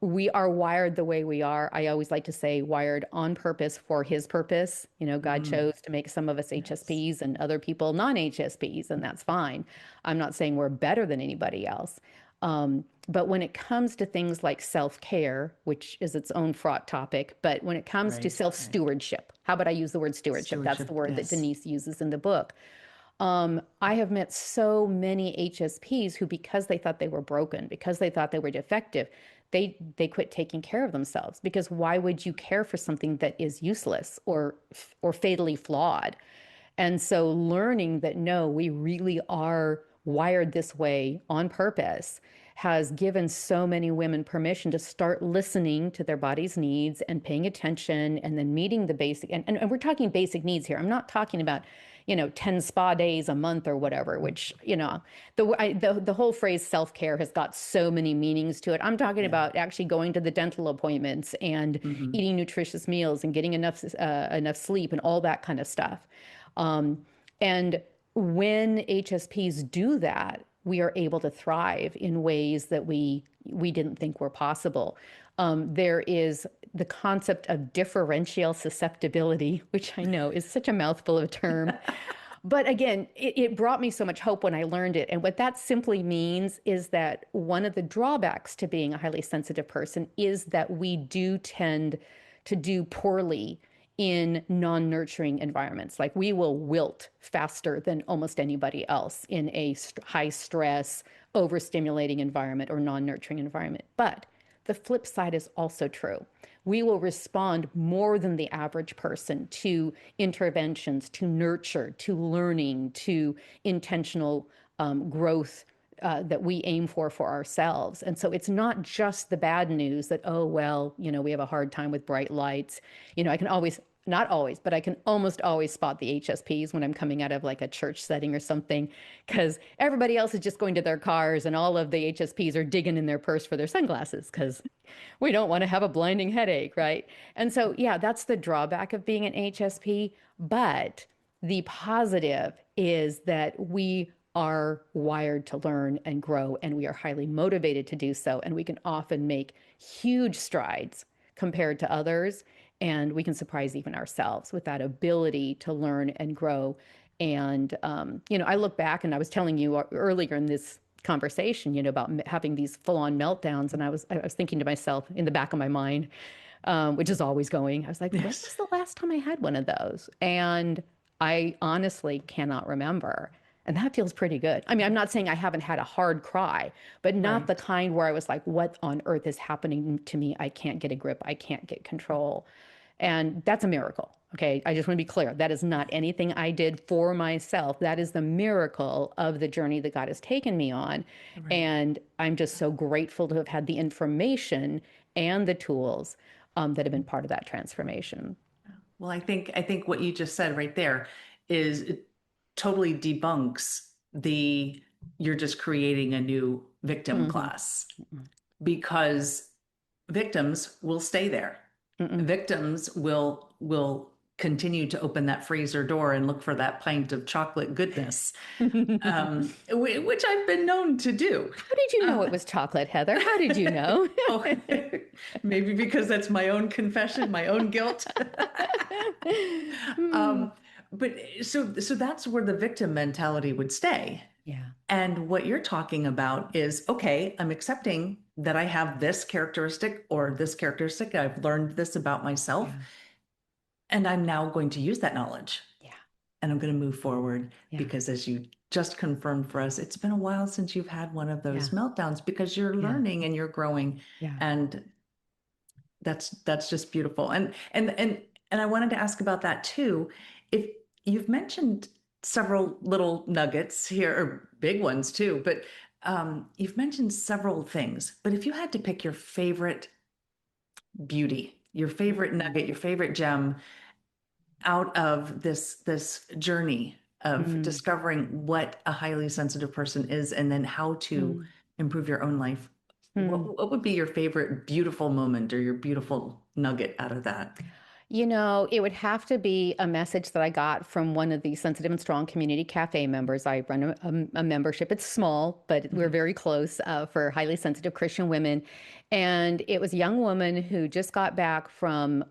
We are wired the way we are. I always like to say wired on purpose for his purpose. God chose to make some of us
yes.
HSPs and other people non-HSPs, and that's fine. I'm not saying we're better than anybody else. But when it comes to things like self-care, which is its own fraught topic, but when it comes to
Right.
self-stewardship, how about I use the word stewardship? That's the
Stewardship.
word that
Yes.
Denise uses in the book. I have met so many HSPs who, because they thought they were broken, because they thought they were defective, they quit taking care of themselves. Because why would you care for something that is useless or fatally flawed? And so learning that no, we really are wired this way on purpose has given so many women permission to start listening to their body's needs and paying attention and then meeting the basic and we're talking basic needs here. I'm not talking about 10 spa days a month or whatever, which the whole phrase self-care has got so many meanings to it. I'm talking
Yeah.
about actually going to the dental appointments and
Hmm.
eating nutritious meals and getting enough sleep and all that kind of stuff. And when HSPs do that, we are able to thrive in ways that we didn't think were possible. There is the concept of differential susceptibility, which I know is such a mouthful of a term. But again, it brought me so much hope when I learned it. And what that simply means is that one of the drawbacks to being a highly sensitive person is that we do tend to do poorly in non-nurturing environments. Like we will wilt faster than almost anybody else in a high stress, overstimulating environment or non-nurturing environment. But the flip side is also true. We will respond more than the average person to interventions, to nurture, to learning, to intentional growth that we aim for ourselves. And so it's not just the bad news that, oh, well, we have a hard time with bright lights. I can always, not always, but I can almost always spot the HSPs when I'm coming out of like a church setting or something, because everybody else is just going to their cars and all of the HSPs are digging in their purse for their sunglasses because we don't want to have a blinding headache, right? And so, yeah, that's the drawback of being an HSP. But the positive is that we are wired to learn and grow, and we are highly motivated to do so. And we can often make huge strides compared to others. And we can surprise even ourselves with that ability to learn and grow. And, I look back and I was telling you earlier in this conversation, about having these full-on meltdowns. And I was thinking to myself in the back of my mind, which is always going, I was like, when was
Yes.
the last time I had one of those? And I honestly cannot remember. And that feels pretty good. I mean, I'm not saying I haven't had a hard cry, but not the
Right.
kind where I was like, what on earth is happening to me? I can't get a grip. I can't get control. And that's a miracle. Okay. I just want to be clear. That is not anything I did for myself. That is the miracle of the journey that God has taken me on.
Right.
And I'm just so grateful to have had the information and the tools that have been part of that transformation.
Well, I think what you just said right there is it totally debunks the you're just creating a new victim
Hmm.
class because victims will stay there.
Mm-mm.
Victims will continue to open that freezer door and look for that pint of chocolate goodness, which I've been known to do.
How did you know
Uh,
it was chocolate, Heather? How did you know?
oh, maybe because that's my own confession, my own guilt.
Hmm.
Um, but so that's where the victim mentality would stay.
Yeah,
And what you're talking about is, okay, I'm accepting that I have this characteristic or this characteristic. I've learned this about myself,
yeah,
and I'm now going to use that knowledge
yeah,
and I'm going to move forward
yeah,
because as you just confirmed for us, it's been a while since you've had one of those
yeah,
meltdowns because you're
yeah,
learning and you're growing.
yeah.
And that's just beautiful. And I wanted to ask about that too. If you've mentioned several little nuggets here, or big ones too, but you've mentioned several things. But if you had to pick your favorite beauty, your favorite nugget, your favorite gem out of this journey of
Mm,
discovering what a highly sensitive person is and then how to
mm,
improve your own life,
mm.
what would be your favorite beautiful moment or your beautiful nugget out of that?
It would have to be a message that I got from one of the Sensitive and Strong Community Cafe members. I run a membership. It's small, but we're
Mhm.
very close for highly sensitive Christian women. And it was a young woman who just got back from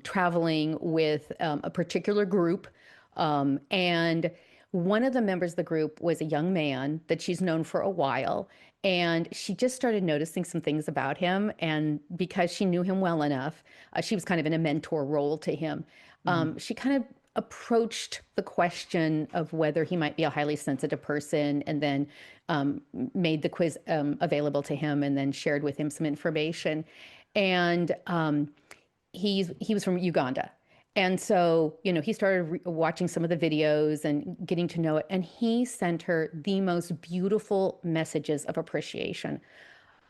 traveling with a particular group. And one of the members of the group was a young man that she's known for a while. And she just started noticing some things about him. And because she knew him well enough, she was kind of in a mentor role to him.
Mhm.
She kind of approached the question of whether he might be a highly sensitive person and then made the quiz available to him and then shared with him some information. And he was from Uganda. And so, he started watching some of the videos and getting to know it. And he sent her the most beautiful messages of appreciation.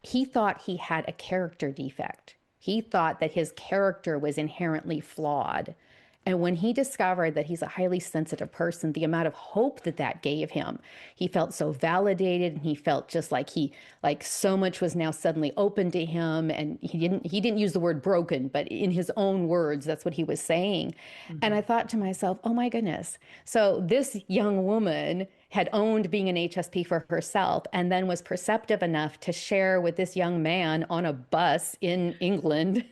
He thought he had a character defect. He thought that his character was inherently flawed. And when he discovered that he's a highly sensitive person, the amount of hope that that gave him, he felt so validated and he felt just like so much was now suddenly open to him. And he didn't use the word broken, but in his own words, that's what he was saying. And I
Mhm.
thought to myself, oh my goodness. So this young woman had owned being an HSP for herself and then was perceptive enough to share with this young man on a bus in England,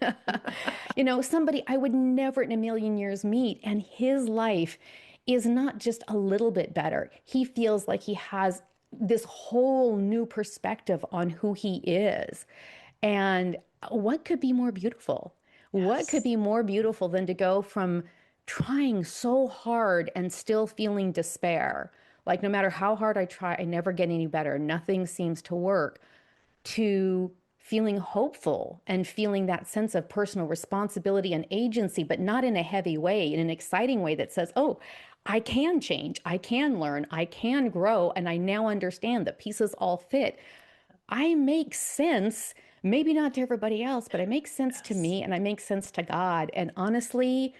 somebody I would never in a million years meet. And his life is not just a little bit better. He feels like he has this whole new perspective on who he is. And what could be more beautiful? What could
Yes.
be more beautiful than to go from trying so hard and still feeling despair? Like, no matter how hard I try, I never get any better. Nothing seems to work, to feeling hopeful and feeling that sense of personal responsibility and agency, but not in a heavy way, in an exciting way that says, oh, I can change, I can learn, I can grow, and I now understand that pieces all fit. I make sense, maybe not to everybody else, but I make sense to
Yes.
me and I make sense to God. And honestly,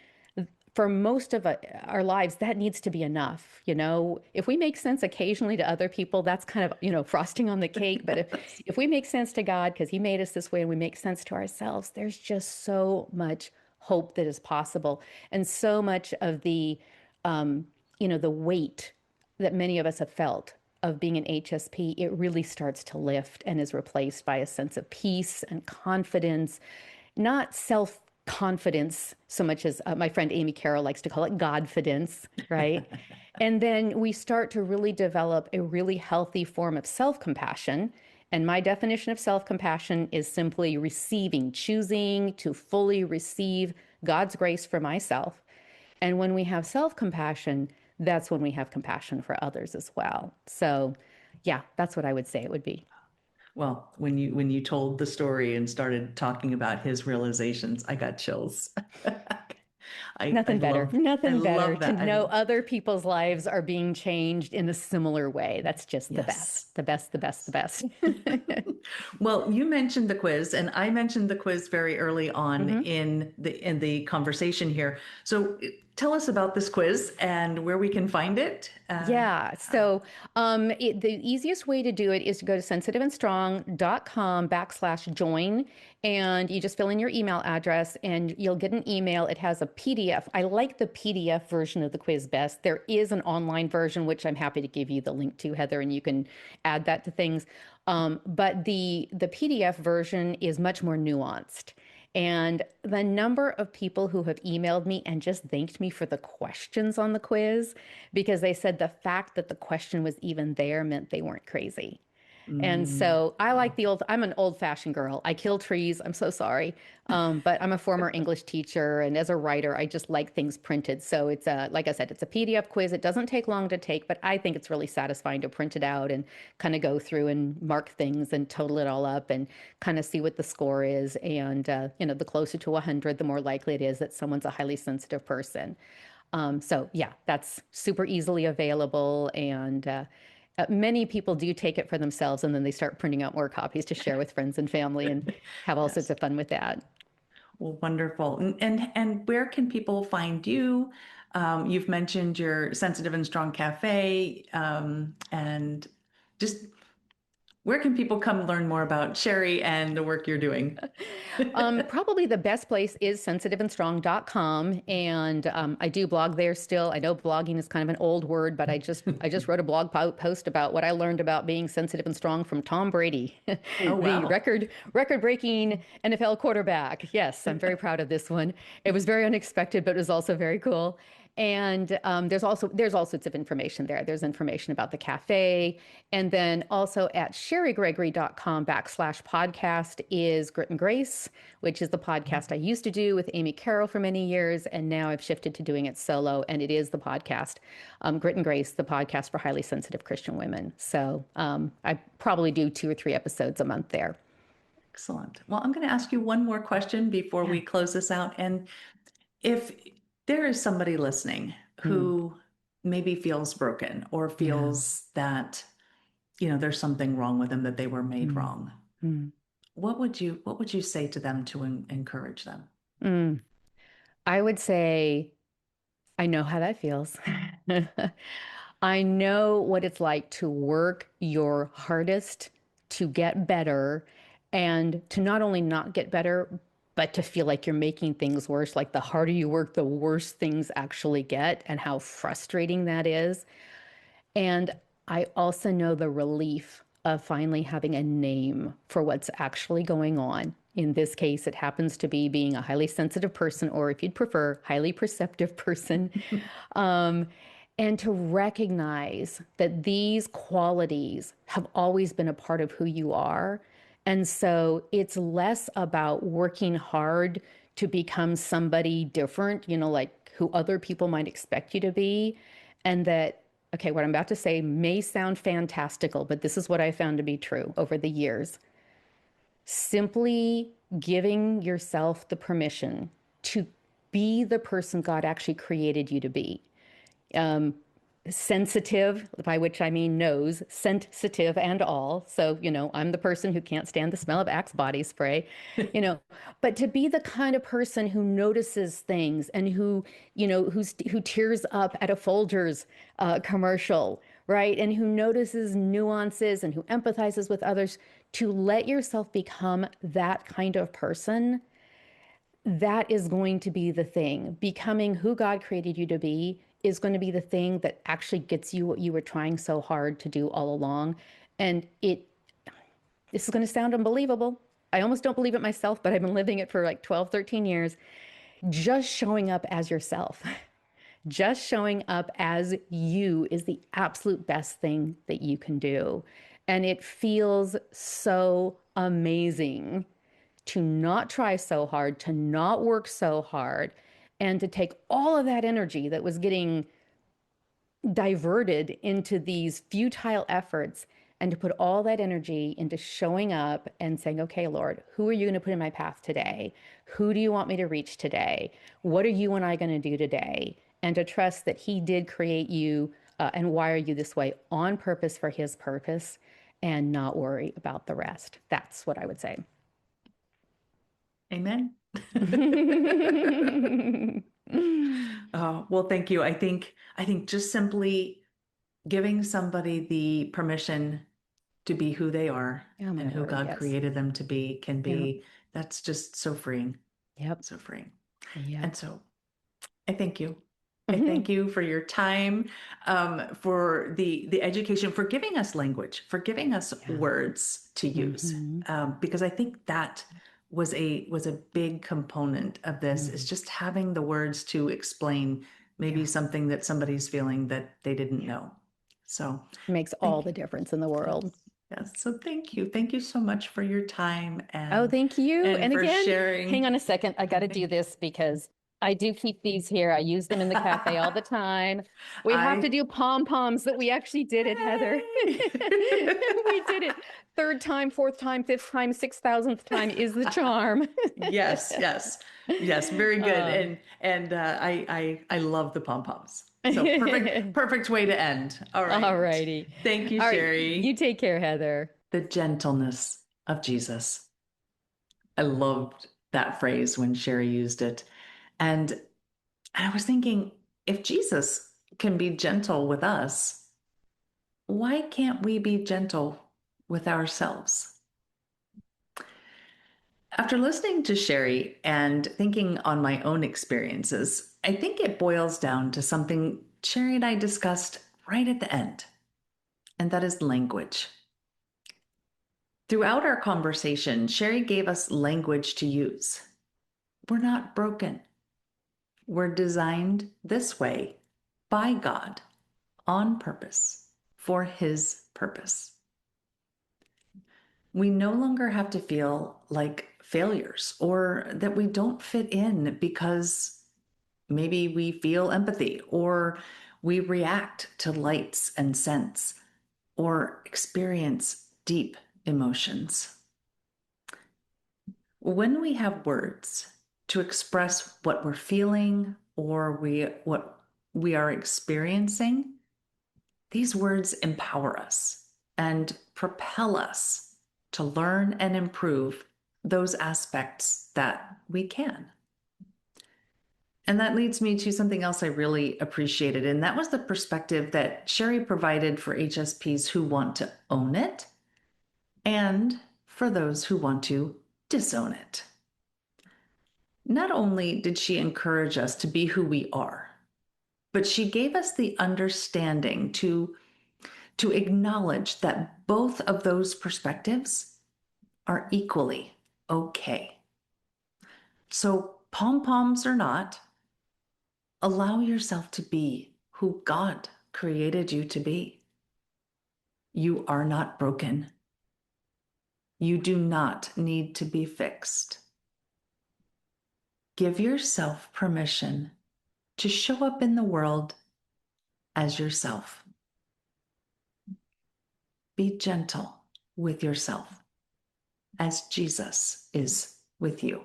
for most of our lives, that needs to be enough. If we make sense occasionally to other people, that's kind of, frosting on the cake. But if we make sense to God because He made us this way and we make sense to ourselves, there's just so much hope that is possible. And so much of the weight that many of us have felt of being an HSP, it really starts to lift and is replaced by a sense of peace and confidence, not self confidence so much as my friend Amy Carroll likes to call it Godfidence, right? And then we start to really develop a really healthy form of self compassion. And my definition of self compassion is simply receiving, choosing to fully receive God's grace for myself. And when we have self compassion, that's when we have compassion for others as well. So, yeah, that's what I would say it would be.
Well, when you told the story and started talking about his realizations, I got chills. I
Nothing better.
love I
Nothing better
love
to
that.
know other people's lives are being changed in a similar way. That's just the
Yes.
best, the best, the best, the best.
Well, you mentioned the quiz, and I mentioned the quiz very early on
Mhm.
in the conversation here. So tell us about this quiz and where we can find it.
Yeah. So the easiest way to do it is to go to sensitiveandstrong.com/join, and you just fill in your email address and you'll get an email. It has a PDF. I like the PDF version of the quiz best. There is an online version, which I'm happy to give you the link to, Heather, and you can add that to things. But the PDF version is much more nuanced. And the number of people who have emailed me and just thanked me for the questions on the quiz, because they said the fact that the question was even there meant they weren't crazy. And
Mm,
so I like
wow.
I'm an old-fashioned girl. I kill trees. I'm so sorry. But I'm a former English teacher. And as a writer, I just like things printed. So it's like I said, it's a PDF quiz. It doesn't take long to take, but I think it's really satisfying to print it out and kind of go through and mark things and total it all up and kind of see what the score is. And, the closer to 100, the more likely it is that someone's a highly sensitive person. So yeah, that's super easily available. And many people do take it for themselves and then they start printing out more copies to share with friends and family and have all sorts
Yes.
of fun with that.
Well, wonderful. And where can people find you? You've mentioned your Sensitive and Strong Cafe, and just where can people come learn more about Cheri and the work you're doing?
Probably the best place is sensitiveandstrong.com. And I do blog there still. I know blogging is kind of an old word, but I just wrote a post about what I learned about being sensitive and strong from Tom Brady,
Oh,
the
wow.
record breaking NFL quarterback. Yes, I'm very proud of this one. It was very unexpected, but it was also very cool. And there's all sorts of information there. There's information about the cafe, and then also atcherigregory.com/podcast is Grit and Grace, which is the podcast I used to do with Amy Carroll for many years, and now I've shifted to doing it solo, and it is the podcast Grit and Grace, the podcast for highly sensitive Christian women. So I probably do 2 or 3 episodes a month there.
Excellent. Well, I'm going to ask you one more question before
Yeah.
we close this out. And if there is somebody listening
Mm,
who maybe feels broken or
yeah.
feels that, there's something wrong with them, that they were made
Mm,
wrong,
mm,
what would you say to them to encourage them?
mm. I would say I know how that feels. I know what it's like to work your hardest to get better and to not only not get better, but to feel like you're making things worse. Like the harder you work, the worse things actually get, and how frustrating that is. And I also know the relief of finally having a name for what's actually going on. In this case, it happens to be being a highly sensitive person, or if you'd prefer, highly perceptive person. Um, and to recognize that these qualities have always been a part of who you are. And so it's less about working hard to become somebody different, like who other people might expect you to be. And that, okay, what I'm about to say may sound fantastical, but this is what I found to be true over the years. Simply giving yourself the permission to be the person God actually created you to be. Um, Sensitive, by which I mean nose, sensitive and all. So, I'm the person who can't stand the smell of Axe body spray, you know, but to be the kind of person who notices things and who tears up at a Folgers commercial, right? And who notices nuances and who empathizes with others, to let yourself become that kind of person. That is going to be the thing. Becoming who God created you to be is going to be the thing that actually gets you what you were trying so hard to do all along. And this is going to sound unbelievable. I almost don't believe it myself, but I've been living it for like 12, 13 years. Just showing up as yourself, just showing up as you is the absolute best thing that you can do. And it feels so amazing to not try so hard, to not work so hard, and to take all of that energy that was getting diverted into these futile efforts, and to put all that energy into showing up and saying, okay, Lord, who are you going to put in my path today? Who do you want me to reach today? What are you and I going to do today? And to trust that He did create you and wire you this way on purpose for His purpose, and not worry about the rest. That's what I would say.
Amen. Oh, well, thank you. I think just simply giving somebody the permission to be who they are
Oh, my
and who
word,
God
yes.
created them to be can
Yep.
be, that's just so freeing.
Yep.
So freeing.
Yep.
And so I thank you. I
Mhm.
thank you for your time, for the education, for giving us language, for giving us
Yeah.
words to use, because I think that was a big component of this, is just having the words to explain maybe
Yeah.
something that somebody's feeling that they didn't know. So
Makes all
thank
the
you.
difference in the world.
Yes. So thank you. Thank you so much for your time
Oh, thank you.
and
And
for
again,
sharing.
hang on a second. I got to do this because I do keep these here. I use them in the cafe all the time. We have to
I
do pom-poms, but we actually did it, Heather. We did it. Third time, fourth time, fifth time, 6,000th time is the charm.
Yes, yes, yes, very good.
Uh,
And I love the pom poms. So perfect way to end. All
all
right.
righty.
Thank you,
All right. You
Cheri.
take care, Heather.
The gentleness of Jesus. I loved that phrase when Cheri used it. And I was thinking, if Jesus can be gentle with us, why can't we be gentle with ourselves? After listening to Cheri and thinking on my own experiences, I think it boils down to something Cheri and I discussed right at the end, and that is language. Throughout our conversation, Cheri gave us language to use. We're not broken. We're designed this way by God on purpose for His purpose. We no longer have to feel like failures or that we don't fit in because maybe we feel empathy or we react to lights and scents or experience deep emotions. When we have words to express what we're feeling or what we are experiencing, these words empower us and propel us to learn and improve those aspects that we can. And that leads me to something else I really appreciated, and that was the perspective that Cheri provided for HSPs who want to own it and for those who want to disown it. Not only did she encourage us to be who we are, but she gave us the understanding to acknowledge that both of those perspectives are equally okay. So, pom poms or not, allow yourself to be who God created you to be. You are not broken. You do not need to be fixed. Give yourself permission to show up in the world as yourself. Be gentle with yourself as Jesus is with you.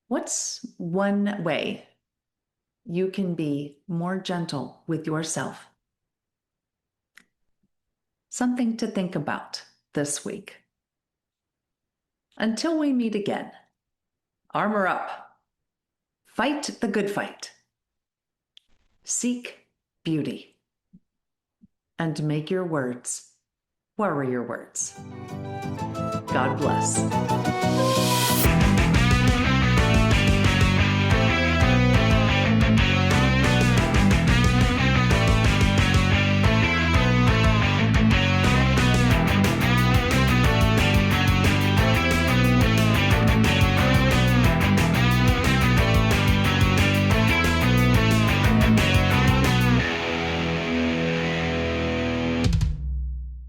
What's one way you can be more gentle with yourself? Something to think about this week. Until we meet again, armor up, fight the good fight, seek beauty, and make your words warrior words. God bless.